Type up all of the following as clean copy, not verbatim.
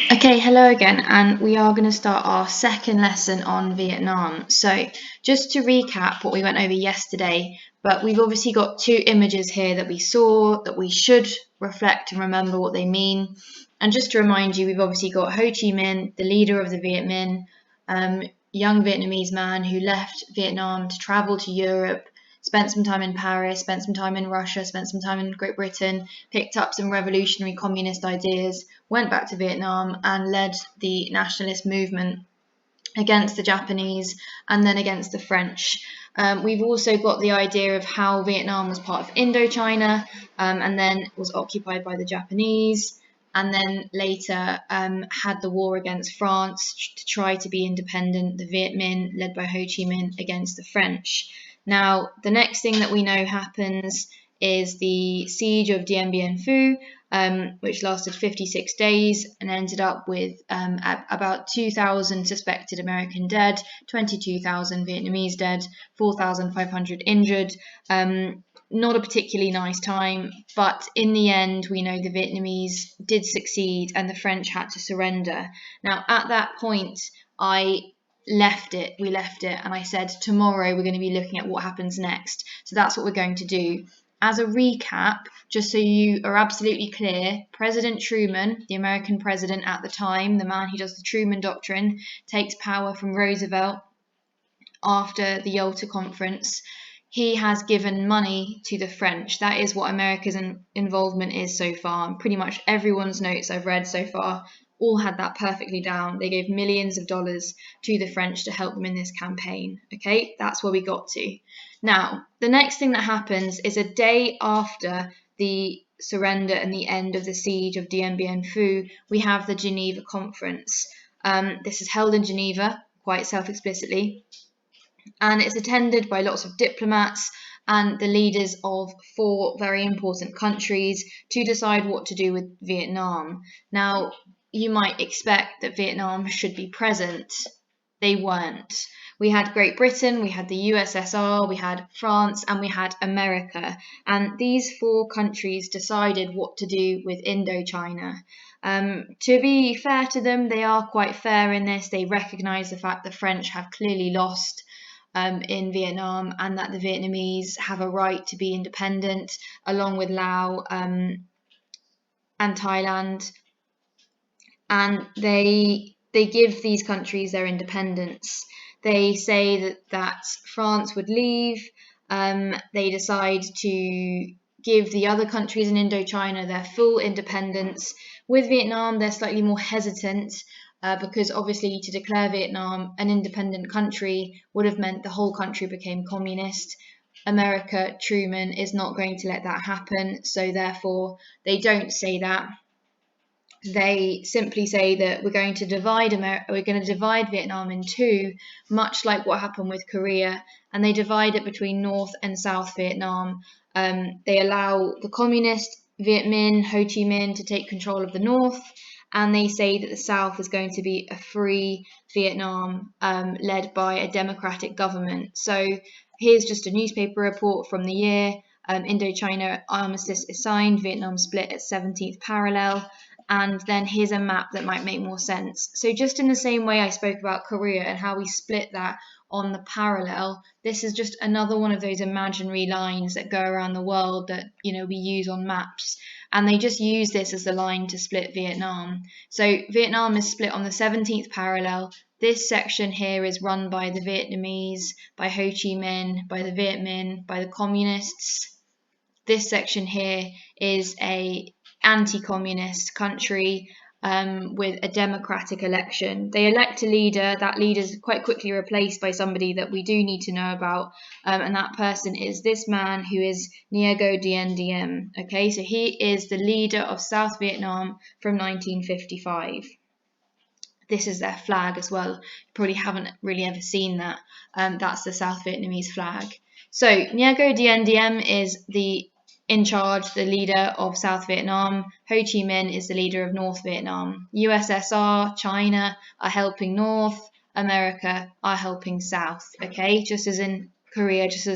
Okay, hello again, and we are going to start our second lesson on Vietnam. So, just to recap what we went over yesterday, but we've obviously got two images here that we saw that we should reflect and remember what they mean. And just to remind you, we've obviously got Ho Chi Minh, the leader of the Viet Minh, young Vietnamese man who left Vietnam to travel to Europe, spent some time in Paris, spent some time in Russia, spent some time in Great Britain, picked up some revolutionary communist ideas, went back to Vietnam and led the nationalist movement against the Japanese and then against the French. We've also got the idea of how Vietnam was part of Indochina and then was occupied by the Japanese, and then later had the war against France to try to be independent, the Viet Minh, led by Ho Chi Minh, against the French. Now, the next thing that we know happens is the siege of Dien Bien Phu, which lasted 56 days and ended up with about 2,000 suspected American dead, 22,000 Vietnamese dead, 4,500 injured. Not a particularly nice time, but in the end, we know the Vietnamese did succeed and the French had to surrender. Now, at that point, we left it, and I said, tomorrow we're going to be looking at what happens next. So that's what we're going to do. As a recap, just so you are absolutely clear, President Truman, the American president at the time, the man who does the Truman Doctrine, takes power from Roosevelt after the Yalta Conference. He has given money to the French. That is what America's involvement is so far. And pretty much everyone's notes I've read so far all had that perfectly down. They gave millions of dollars to the French to help them in this campaign. Okay, that's where we got to. Now, the next thing that happens is a day after the surrender and the end of the siege of Dien Bien Phu, we have the Geneva Conference. This is held in Geneva, quite self-explicitly, and it's attended by lots of diplomats and the leaders of 4 very important countries to decide what to do with Vietnam. Now, you might expect that Vietnam should be present. They weren't. We had Great Britain, we had the USSR, we had France, and we had America. And these 4 countries decided what to do with Indochina. To be fair to them, they are quite fair in this. They recognise the fact the French have clearly lost in Vietnam and that the Vietnamese have a right to be independent, along with Laos and Thailand. And they give these countries their independence. They say that France would leave. They decide to give the other countries in Indochina their full independence. With Vietnam, they're slightly more hesitant because obviously to declare Vietnam an independent country would have meant the whole country became communist. America, Truman, is not going to let that happen, so therefore they don't say that. They simply say that we're going to divide Vietnam in 2, much like what happened with Korea, and they divide it between North and South Vietnam. They allow the communist Viet Minh, Ho Chi Minh, to take control of the North, and they say that the South is going to be a free Vietnam led by a democratic government. So here's just a newspaper report from the year. Indochina armistice is signed, Vietnam split at 17th parallel. And then here's a map that might make more sense. So just in the same way I spoke about Korea and how we split that on the parallel, this is just another one of those imaginary lines that go around the world that, we use on maps. And they just use this as the line to split Vietnam. So Vietnam is split on the 17th parallel. This section here is run by the Vietnamese, by Ho Chi Minh, by the Viet Minh, by the communists. This section here is a anti-communist country with a democratic election. They elect a leader. That leader is quite quickly replaced by somebody that we do need to know about, and that person is this man who is Ngo Dien Diem. Okay, so he is the leader of South Vietnam from 1955. This is their flag as well. You probably haven't really ever seen that. That's the South Vietnamese flag. So Ngo Dien Diem is in charge, the leader of South Vietnam. Ho Chi Minh is the leader of North Vietnam. USSR, China are helping North. America are helping South. Okay, just as in Korea, just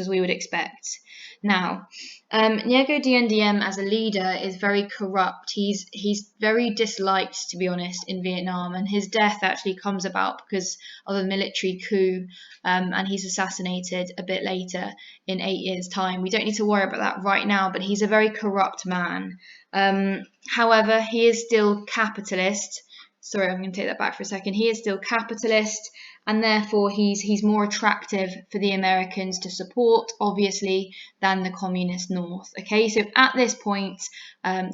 as we would expect. Now, Ngo Dien Diem as a leader is very corrupt. He's very disliked, to be honest, in Vietnam, and his death actually comes about because of a military coup, and he's assassinated a bit later in 8 years' time. We don't need to worry about that right now, but he's a very corrupt man. However, he is still capitalist. Sorry, I'm going to take that back for a second. He is still capitalist, and therefore he's more attractive for the Americans to support, obviously, than the communist North. Okay, so at this point,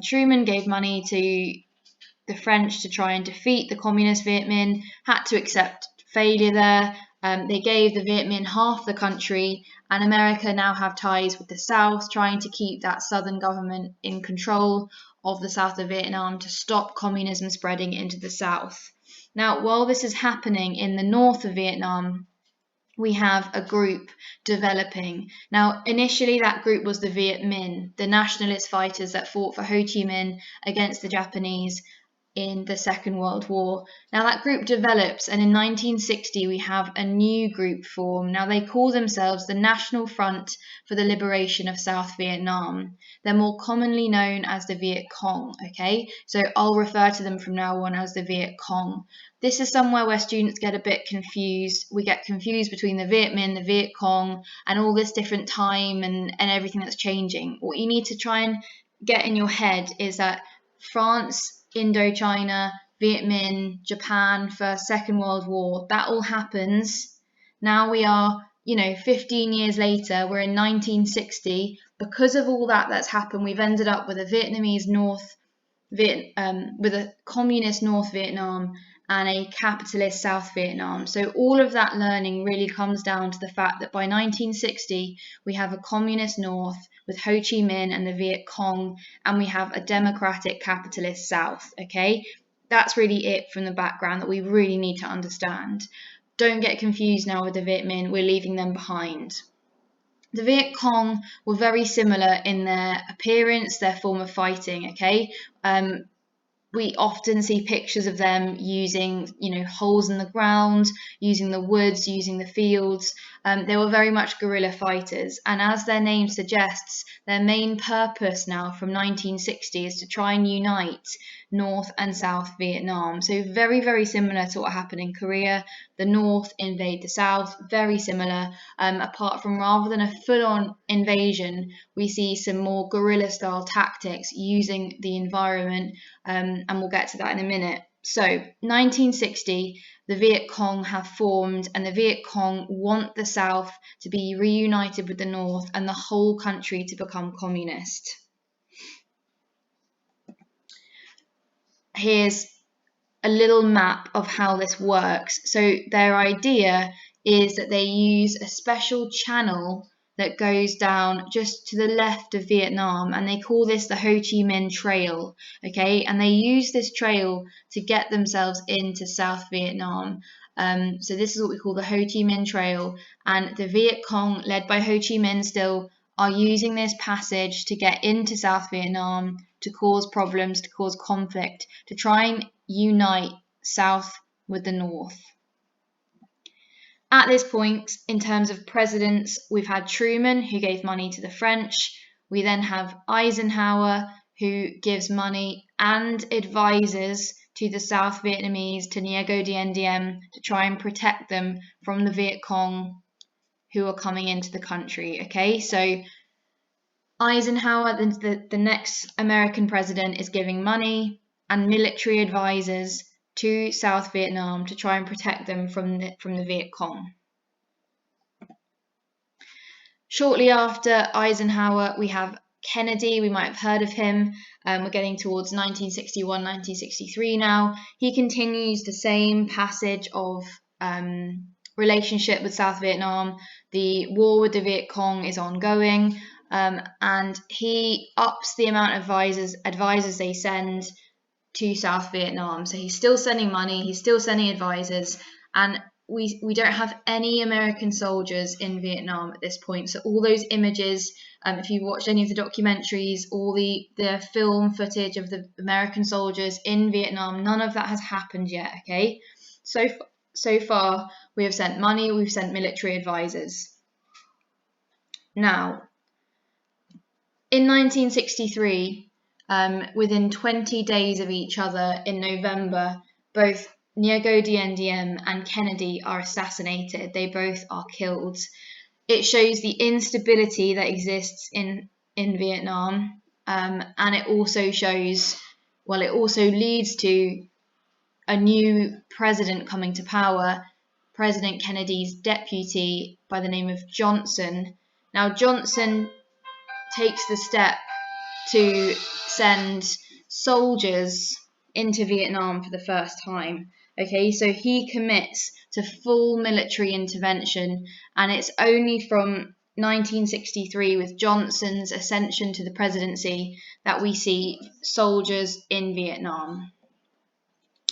Truman gave money to the French to try and defeat the communist Viet Minh, had to accept failure there. They gave the Viet Minh half the country, and America now have ties with the South, trying to keep that Southern government in control of the south of Vietnam to stop communism spreading into the South. Now, while this is happening in the north of Vietnam, we have a group developing. Now, initially that group was the Viet Minh, the nationalist fighters that fought for Ho Chi Minh against the Japanese in the Second World War. Now that group develops, and in 1960 we have a new group form. Now they call themselves the National Front for the Liberation of South Vietnam. They're more commonly known as the Viet Cong, okay? So I'll refer to them from now on as the Viet Cong. This is somewhere where students get a bit confused. We get confused between the Viet Minh, the Viet Cong, and all this different time and everything that's changing. What you need to try and get in your head is that France, Indochina, Viet Minh, Japan, First, Second World War, that all happens. Now we are, 15 years later, we're in 1960. Because of all that's happened, we've ended up with a Vietnamese with a communist North Vietnam and a capitalist South Vietnam. So all of that learning really comes down to the fact that by 1960, we have a communist North with Ho Chi Minh and the Viet Cong, and we have a democratic capitalist South, okay? That's really it from the background that we really need to understand. Don't get confused now with the Viet Minh, we're leaving them behind. The Viet Cong were very similar in their appearance, their form of fighting, okay? We often see pictures of them using, holes in the ground, using the woods, using the fields. They were very much guerrilla fighters. And as their name suggests, their main purpose now from 1960 is to try and unite North and South Vietnam. So very, very similar to what happened in Korea. The North invade the South, very similar. Apart from rather than a full-on invasion, we see some more guerrilla-style tactics using the environment, and we'll get to that in a minute. So 1960, the Viet Cong have formed, and the Viet Cong want the South to be reunited with the North and the whole country to become communist. Here's a little map of how this works. So their idea is that they use a special channel that goes down just to the left of Vietnam, and they call this the Ho Chi Minh Trail, okay? And they use this trail to get themselves into South Vietnam. So this is what we call the Ho Chi Minh Trail, and the Viet Cong, led by Ho Chi Minh still, are using this passage to get into South Vietnam, to cause problems, to cause conflict, to try and unite South with the North. At this point, in terms of presidents, we've had Truman, who gave money to the French. We then have Eisenhower, who gives money and advises to the South Vietnamese, to Ngo Dien Diem, to try and protect them from the Viet Cong who are coming into the country. Okay, so Eisenhower, the next American president, is giving money and military advisors to South Vietnam to try and protect them from the Viet Cong. Shortly after Eisenhower, we have Kennedy. We might have heard of him. We're getting towards 1961, 1963 now. He continues the same passage of relationship with South Vietnam. The war with the Viet Cong is ongoing, and he ups the amount of advisors they send to South Vietnam. So he's still sending money, he's still sending advisors, and we don't have any American soldiers in Vietnam at this point. So all those images, if you've watched any of the documentaries, all the film footage of the American soldiers in Vietnam, none of that has happened yet, okay? So far, we have sent money, we've sent military advisors. Now, in 1963, within 20 days of each other in November, both Ngo Dien Diem and Kennedy are assassinated. They both are killed. It shows the instability that exists in Vietnam, and it also shows, well, it also leads to a new president coming to power, President Kennedy's deputy by the name of Johnson. Now, Johnson takes the step to send soldiers into Vietnam for the first time. Okay, so he commits to full military intervention, and it's only from 1963, with Johnson's ascension to the presidency, that we see soldiers in Vietnam.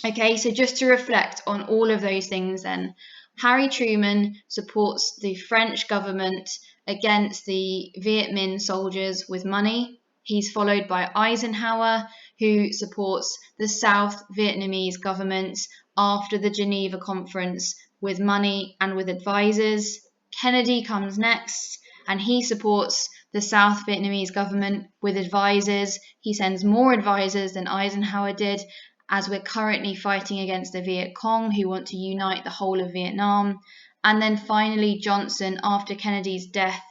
Okay, so just to reflect on all of those things then, Harry Truman supports the French government against the Viet Minh soldiers with money. He's followed by Eisenhower, who supports the South Vietnamese government after the Geneva Conference with money and with advisors. Kennedy comes next, and he supports the South Vietnamese government with advisors. He sends more advisors than Eisenhower did, as we're currently fighting against the Viet Cong, who want to unite the whole of Vietnam. And then finally, Johnson, after Kennedy's death,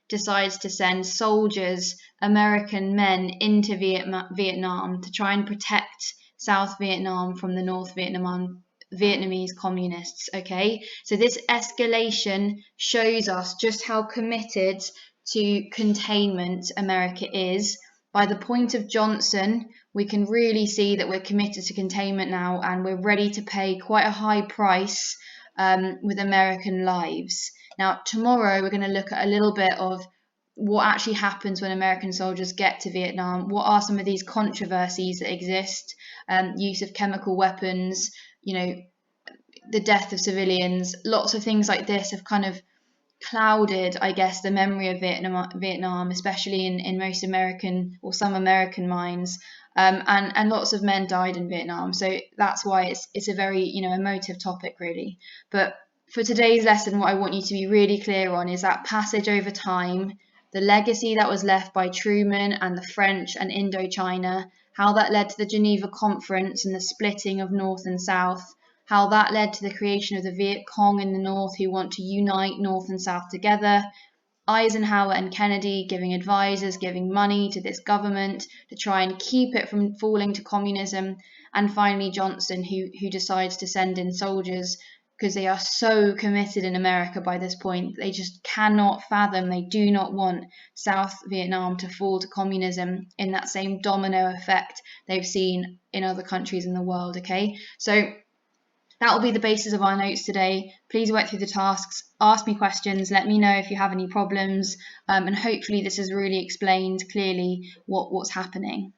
decides to send soldiers, American men, into Vietnam to try and protect South Vietnam from the North Vietnamese communists. Okay, so this escalation shows us just how committed to containment America is. By the point of Johnson, we can really see that we're committed to containment now, and we're ready to pay quite a high price with American lives. Now, tomorrow we're going to look at a little bit of what actually happens when American soldiers get to Vietnam. What are some of these controversies that exist? Use of chemical weapons, the death of civilians, lots of things like this have kind of clouded, I guess, the memory of Vietnam, especially in most American or some American minds, and lots of men died in Vietnam. So that's why it's a very emotive topic, really. But for today's lesson, what I want you to be really clear on is that passage over time, the legacy that was left by Truman and the French and Indochina, how that led to the Geneva Conference and the splitting of North and South, how that led to the creation of the Viet Cong in the North, who want to unite North and South together, Eisenhower and Kennedy giving advisors, giving money to this government to try and keep it from falling to communism, and finally Johnson, who decides to send in soldiers because they are so committed in America by this point. They just cannot fathom, they do not want South Vietnam to fall to communism in that same domino effect they've seen in other countries in the world. Okay, so that will be the basis of our notes today. Please work through the tasks, ask me questions, let me know if you have any problems, and hopefully this has really explained clearly what's happening.